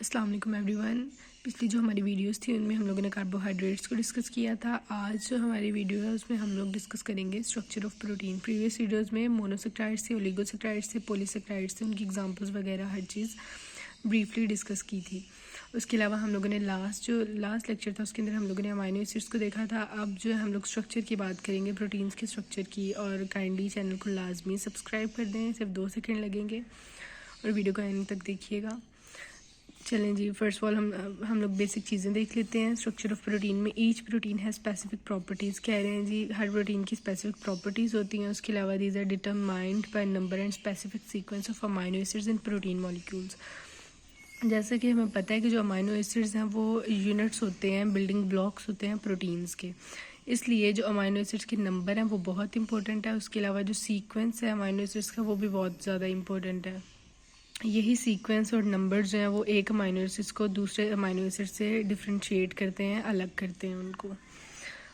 अस्सलाम वालेकुम एवरीवन। पिछली जो हमारी वीडियोस थी उनमें हम लोगों ने कार्बोहाइड्रेट्स को डिस्कस किया था। आज जो हमारी वीडियो है उसमें हम लोग डिस्कस करेंगे structure of protein. Previous videos में मोनोसेक्राइड्स थे, ओलिगोसेक्राइड्स थे, पॉलीसेक्राइड्स थे, उनकी एग्जांपल्स वगैरह हर चीज़ ब्रीफली डिस्कस की थी। उसके अलावा हम लोगों ने लास्ट लेक्चर था उसके अंदर हम लोगों ने अमाइनो एसिड्स को देखा था। अब जो है हम लोग स्ट्रक्चर की बात करेंगे, प्रोटीन्स के स्ट्रक्चर की। और काइंडली चैनल को लाजमी सब्सक्राइब कर दें, सिर्फ 2 सेकेंड लगेंगे और वीडियो को एंड तक देखिएगा। चलें जी, फर्स्ट ऑफ ऑल हम लोग बेसिक चीज़ें देख लेते हैं। स्ट्रक्चर ऑफ प्रोटीन में ईच प्रोटीन है स्पेसिफिक प्रॉपर्टीज़ कह रहे हैं जी, हर प्रोटीन की स्पेसिफिक प्रॉपर्टीज़ होती हैं। उसके अलावा these are determined by number and specific sequence of amino acids in protein molecules. जैसे कि हमें पता है कि जो अमाइनो एसिड्स हैं वो यूनिट्स होते हैं, बिल्डिंग ब्लॉक्स होते हैं प्रोटीन्स के, इसलिए जो अमाइनो एसिड्स के नंबर हैं वो बहुत इंपॉर्टेंट है। उसके अलावा जो सीक्वेंस है अमाइनो एसिड्स का वो भी बहुत ज़्यादा इंपॉर्टेंट है। यही सीक्वेंस और नंबर जो हैं वो एक अमाइनो एसिड्स को दूसरे अमाइनो एसिड से डिफ्रेंशिएट करते हैं, अलग करते हैं उनको।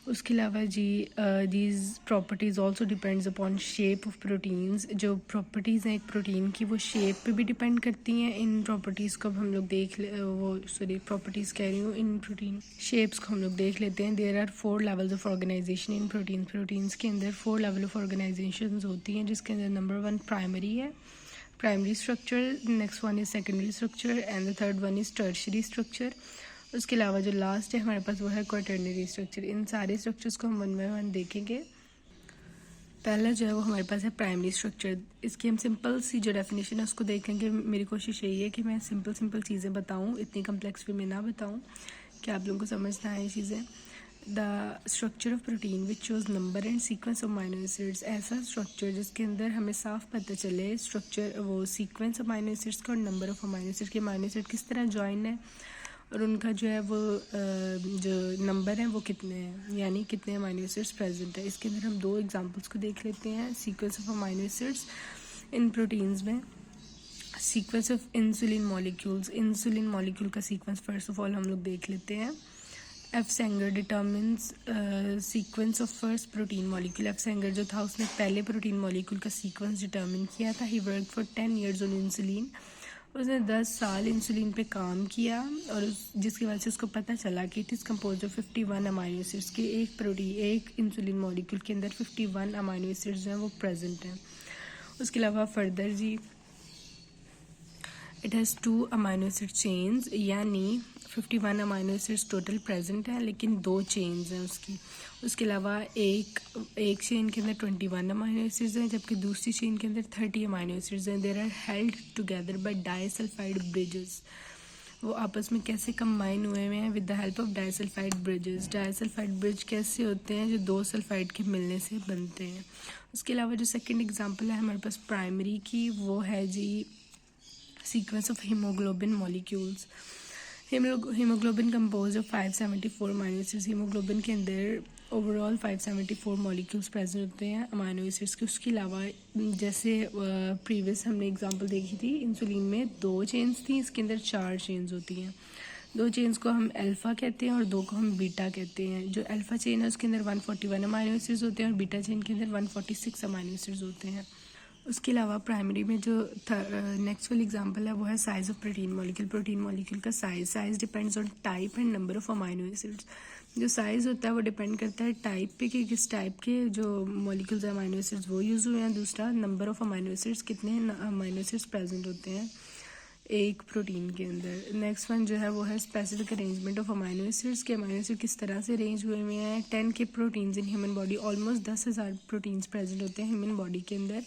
उसके अलावा जी these properties also depends upon shape of proteins. जो प्रॉपर्टीज़ हैं एक प्रोटीन की वो शेप पे भी डिपेंड करती हैं। इन प्रॉपर्टीज़ को अब हम लोग प्रॉपर्टीज़ कह रही हूँ, इन प्रोटीन शेप्स को हम लोग देख लेते हैं। There are 4 levels of organisation in proteins के अंदर 4 लेवल ऑफ ऑर्गेनाइजेशन होती हैं, जिसके अंदर नंबर 1 प्राइमरी है, primary structure, next one is secondary structure and the third one is tertiary structure. उसके अलावा जो लास्ट है हमारे पास वो है क्वाटर्नरी स्ट्रक्चर। इन सारे स्ट्रक्चर्स को हम 1 बाय 1 देखेंगे। पहला जो है वो हमारे पास है प्राइमरी स्ट्रक्चर। इसकी हम सिंपल सी जो डेफिनेशन है उसको देख लेंगे। मेरी कोशिश यही है कि मैं सिंपल चीज़ें बताऊँ, इतनी कम्प्लेक्स भी मैं ना बताऊँ कि आप लोगों को समझ ना आए चीज़ें। The structure of protein which shows number and sequence of amino acids, ऐसा स्ट्रक्चर जिसके अंदर हमें साफ पता चले स्ट्रक्चर वो सीक्वेंस अमाइनो एसिड्स का और नंबर ऑफ अमाइनो एसिड्स के, अमाइनो एसिड किस तरह जॉइन है और उनका जो है वो जो नंबर है वो कितने हैं, यानी कितने अमाइनो एसिड्स प्रेजेंट है। इसके अंदर हम 2 एग्जांपल्स को देख लेते हैं। Sequence of amino acids in proteins में sequence of insulin molecules, insulin molecule का सीक्वेंस फर्स्ट ऑफ ऑल हम लोग देख लेते हैं। F Sanger determines sequence of first protein molecule. F Sanger जो था उसने पहले प्रोटीन मॉलिक्यूल का सीक्वेंस डिटर्मिन किया था। He work for 10 years on insulin. उसने 10 साल इंसुलिन पे काम किया और जिसकी वजह से उसको पता चला कि it is compose of 51 amino acids के। एक इंसुलिन मॉलिक्यूल के अंदर 51 अमाइनो एसिड्स जो हैं वो प्रेजेंट हैं। उसके अलावा फर्दर जी it has 2 amino acid chains, यानी 51 अमाइनो एसिड्स टोटल प्रेजेंट है, लेकिन 2 चेन्स हैं उसकी। उसके अलावा एक चेन के अंदर 21 अमाइनो एसिड्स हैं, जबकि दूसरी चेन के अंदर 30 अमाइनो एसिड्स हैं। There are held together by disulphide bridges. वो आपस में कैसे कंबाइन हुए हैं with the help of disulphide bridges. Disulphide bridge कैसे होते हैं, जो 2 सल्फाइड के मिलने से बनते हैं। उसके अलावा जो सेकेंड एग्जाम्पल है हमारे पास प्राइमरी की, वो है जी sequence of haemoglobin molecules. Haemoglobin compose of 574 amino acids. Haemoglobin के अंदर ओवरऑल 574 मॉलिक्यूल्स प्रेजेंट होते हैं अमाइनो एसिड्स के। उसके अलावा जैसे प्रीवियस हमने एग्जांपल देखी थी, इंसुलिन में 2 चेन्स थी, इसके अंदर 4 चेन्स होती हैं। 2 चेन्स को हम अल्फ़ा कहते हैं और 2 को हम बीटा कहते हैं। जो अल्फ़ा चेन है उसके अंदर 141 अमाइनो एसिड्स होते हैं और बीटा चेन के अंदर 146 अमाइनो एसिड्स होते हैं। उसके अलावा प्राइमरी में जो नेक्स्ट वाली एग्जांपल है वो है size of protein molecule. Protein molecule का size depends on type and number of amino acids. जो साइज़ होता है वो डिपेंड करता है टाइप पे कि किस टाइप के जो मॉलिक्यूल्स अमाइनो एसिड्स वो यूज़ हुए हैं। दूसरा नंबर ऑफ अमाइनो एसिड्स, कितने अमाइनो एसिड्स प्रेजेंट होते हैं एक प्रोटीन के अंदर। नेक्स्ट वन जो है वो है specific arrangement of amino acids के, अमाइनो एसिड किस तरह से अरेंज हुए हैं। 10 के proteins in human body, almost 10,000 proteins present होते हैं ह्यूमन बॉडी के अंदर।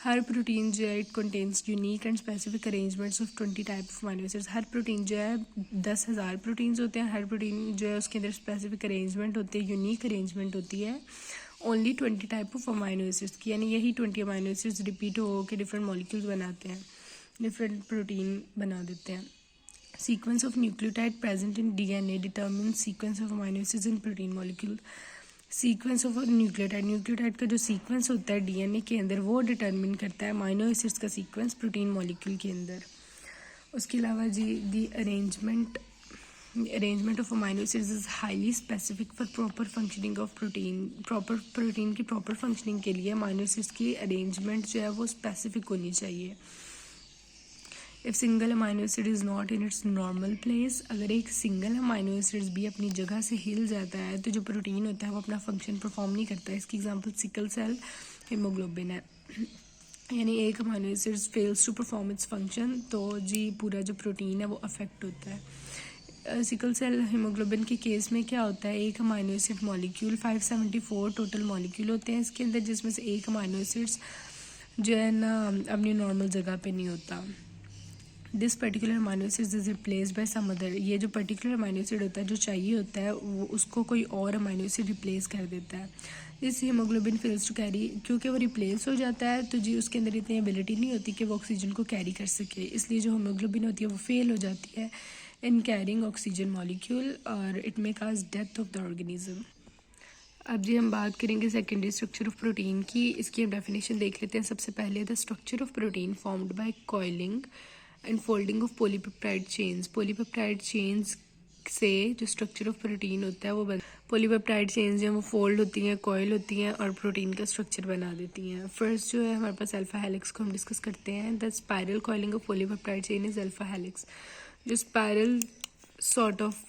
हर प्रोटीन जो है it contains unique and specific arrangements of 20 type of amino acids. Her protein जो है 10,000 प्रोटीन्स होते हैं। हर प्रोटीन जो है उसके अंदर स्पेसिफिक अरेंजमेंट होती है, यूनिक अरेंजमेंट होती है only 20 type of amino acids की, यानी यही 20 अमाइनो एसिड्स रिपीट हो के डिफरेंट मॉलिक्यूल्स बनाते हैं, डिफरेंट प्रोटीन बना देते हैं। Sequence of nucleotide present in DNA determine sequence of amino acids in protein molecule. Sequence of nucleotide का जो सीक्वेंस होता है डीएनए के अंदर वो डिटरमिन करता है अमाइनो एसिड्स का सीक्वेंस प्रोटीन मॉलिक्यूल के अंदर। उसके अलावा जी the arrangement of amino acids is highly specific for proper functioning of protein. Protein की प्रॉपर फंक्शनिंग के लिए अमाइनो एसिड्स की अरेंजमेंट जो है वो स्पेसिफिक होनी चाहिए। If single amino acid is not in its normal place, अगर एक सिंगल अमाइनो एसिड भी अपनी जगह से हिल जाता है तो जो प्रोटीन होता है वो अपना फंक्शन परफॉर्म नहीं करता है। इसकी एग्जांपल सिकल सेल हीमोग्लोबिन है। यानी एक amino acid fails to perform its function तो जी पूरा जो प्रोटीन है वो अफेक्ट होता है। सिकल सेल हीमोग्लोबिन के केस में क्या होता है, एक amino acid molecule 574 total molecule होते हैं इसके अंदर, जिसमें से एक अमाइनो एसिड्स जो है ना अपनी नॉर्मल जगह पे नहीं होता। This particular amino acid is replace by some other. ये जो पर्टिकुलर अमाइनो एसिड होता है जो चाहिए होता है वो उसको कोई और अमाइनो एसिड रिप्लेस कर देता है। This haemoglobin fails to carry, क्योंकि वो रिप्लेस हो जाता है तो जी उसके अंदर इतनी एबिलिटी नहीं होती कि वो ऑक्सीजन को कैरी कर सके, इसलिए जो हीमोग्लोबिन होती है वो फेल हो जाती है इन कैरिंग ऑक्सीजन मॉलिक्यूल और it may cause death of the organism. अब जी हम बात करेंगे सेकेंडरी स्ट्रक्चर ऑफ प्रोटीन की। इसकी हम डेफिनेशन देख लेते हैं। सबसे पहले the structure of protein formed by coiling and folding of polypeptide chains. Polypeptide chains से जो स्ट्रक्चर ऑफ प्रोटीन होता है वो पॉलीपेप्टाइड चेन्स जो वो फोल्ड होती हैं, कॉइल होती हैं और प्रोटीन का स्ट्रक्चर बना देती हैं। फर्स्ट जो है हमारे पास अल्फा हेलिक्स को हम डिस्कस करते हैं। The spiral coiling of polypeptide chain is alpha helix. जो स्पायरल सॉर्ट ऑफ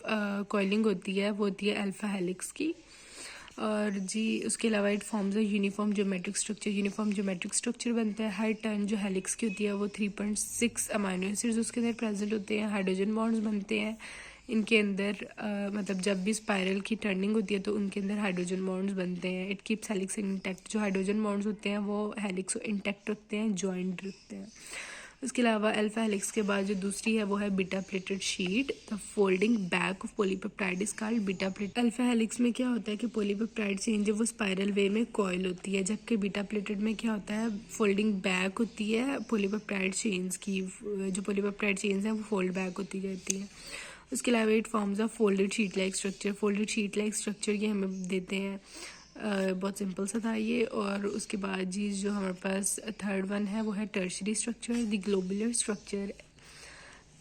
कॉइलिंग होती है वो होती है अल्फा हेलिक्स की। और जी उसके अलावा it forms a uniform geometric structure. Uniform geometric structure बनता है। हर टर्न जो हेलिक्स की होती है वो 3.6 अमाइनो एसिड्स उसके अंदर प्रेजेंट होते हैं। हाइड्रोजन बॉन्ड्स बनते हैं इनके अंदर, मतलब जब भी स्पायरल की टर्निंग होती है तो उनके अंदर हाइड्रोजन बॉन्ड्स बनते हैं। It keeps helix intact. जो हाइड्रोजन बॉन्ड्स होते हैं वो हेलिक्स को इंटैक्ट रखते हैं, जॉइंट रखते हैं। उसके अलावा अल्फा हेलिक्स के बाद जो दूसरी है वो है beta pleated sheet. The folding back of polypeptide is called beta plate. Alpha helix में क्या होता है कि पॉलीपेप्टाइड चेन जो वो स्पाइरल वे में कॉइल होती है, जबकि बीटा प्लेटेड में क्या होता है फोल्डिंग बैक होती है पॉलीपेप्टाइड चेन्स की। जो पॉलीपेप्टाइड चेन्स हैं वो फोल्ड बैक होती जाती है। उसके अलावा it forms a folded sheet like structure. Folded sheet like structure ये हमें देते हैं। बहुत सिंपल सा था ये। और उसके बाद जी जो हमारे पास थर्ड वन है वो है tertiary structure, the globular structure.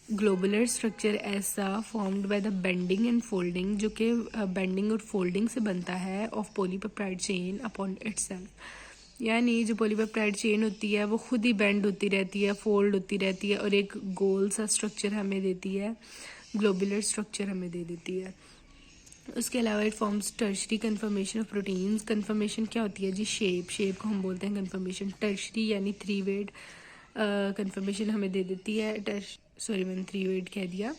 Globular structure ऐसा formed by the bending and folding, जो कि बेंडिंग और फोल्डिंग से बनता है of polypeptide chain upon itself. यानी जो पॉलीपेप्टाइड चेन होती है वो खुद ही बेंड होती रहती है, फोल्ड होती रहती है और एक गोल सा स्ट्रक्चर हमें देती है, ग्लोबुलर स्ट्रक्चर हमें दे देती है। उसके अलावा it forms tertiary conformation of proteins. Conformation क्या होती है जी, शेप को हम बोलते हैं कन्फर्मेशन। टर्शरी यानी 3 वेड कन्फर्मेशन हमें दे देती है। मैंने 3 वेड कह दिया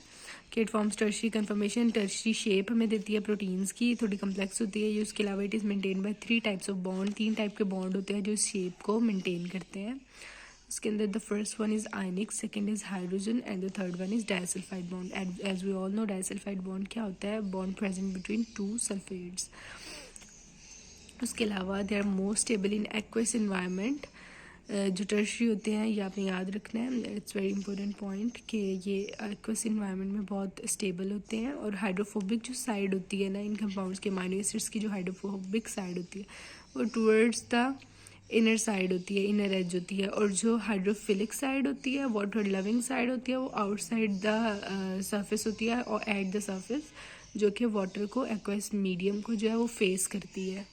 कि it forms tertiary conformation. Tertiary shape हमें देती है प्रोटीन्स की, थोड़ी कम्प्लेक्स होती है ये। उसके अलावा it is maintain by 3 types of bond. 3 type के बॉन्ड होते हैं जो इस शेप को मेंटेन करते हैं। उसके अंदर the first one is ionic, second is hydrogen and the third one is disulphide bond. As we all know disulphide bond क्या होता है, बॉन्ड प्रेजेंट बिटवीन 2 सल्फेट्स। उसके अलावा they are more stable in aqueous environment. जो tertiary होते हैं ये आपने याद रखना है, इट्स वेरी इंपॉर्टेंट पॉइंट कि ये एक्वस इन्वायरमेंट में बहुत स्टेबल होते हैं। और हाइड्रोफोबिक जो साइड होती है ना इन कंपाउंड्स के, अमाइनो एसिड्स की जो हाइड्रोफोबिक साइड होती है वो टूवर्ड्स द इनर साइड होती है, इनर एज होती है। और जो हाइड्रोफिलिक साइड होती है, वाटर लविंग साइड होती है, वो आउटसाइड द सरफेस होती है और एट द सरफेस, जो कि वाटर को एक्वस मीडियम को जो है वो फेस करती है।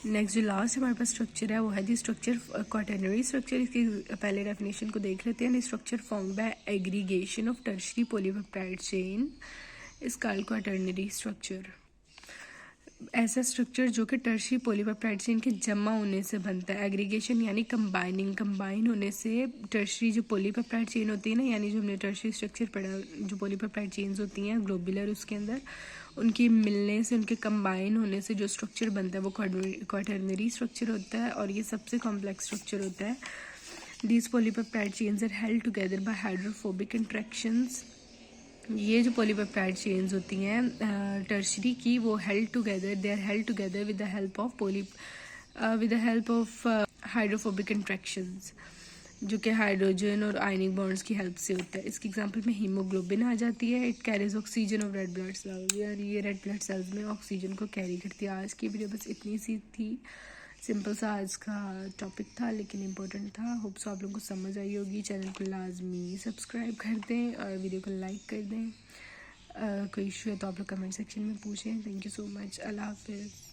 नेक्स्ट जो लास्ट हमारे पास स्ट्रक्चर है वो है दी स्ट्रक्चर क्वाटरनरी स्ट्रक्चर। इसकी पहले डेफिनेशन को देख लेते हैं। Structure formed by aggregation of tertiary polypeptide chain is called quaternary structure. ऐसा स्ट्रक्चर जो कि टर्शरी पॉलीपेप्टाइड चेन के जमा होने से बनता है। एग्रीगेशन यानी कंबाइन होने से टर्शरी जो पॉलीपेप्टाइड चेन होती है ना, यानी जो हमने टर्शरी स्ट्रक्चर पढ़ा, जो पॉलीपेप्टाइड चेन्स होती हैं ग्लोबुलर, उसके अंदर उनकी मिलने से, उनके कंबाइन होने से जो स्ट्रक्चर बनता है वो क्वाटरनरी स्ट्रक्चर होता है। और ये सबसे कॉम्प्लेक्स स्ट्रक्चर होता है। These polypeptide chains are held together by hydrophobic interactions. ये जो पॉलीपेप्टाइड चेन्स होती हैं टर्शरी की, वो they are held together with the help of hydrophobic interactions, जो कि हाइड्रोजन और आयनिक बॉन्ड्स की हेल्प से होता है। इसकी एग्जांपल में हीमोग्लोबिन आ जाती है। It carries oxygen of red blood cells, यानी ये रेड ब्लड सेल्स में ऑक्सीजन को कैरी करती है। आज की वीडियो बस इतनी सी थी, सिंपल सा आज का टॉपिक था लेकिन इम्पोर्टेंट था। होप सो आप लोगों को समझ आई होगी। चैनल को लाजमी सब्सक्राइब कर दें और वीडियो को लाइक कर दें। कोई इशू है तो आप लोग कमेंट सेक्शन में पूछें। Thank you so much. अल्लाह हाफिज़।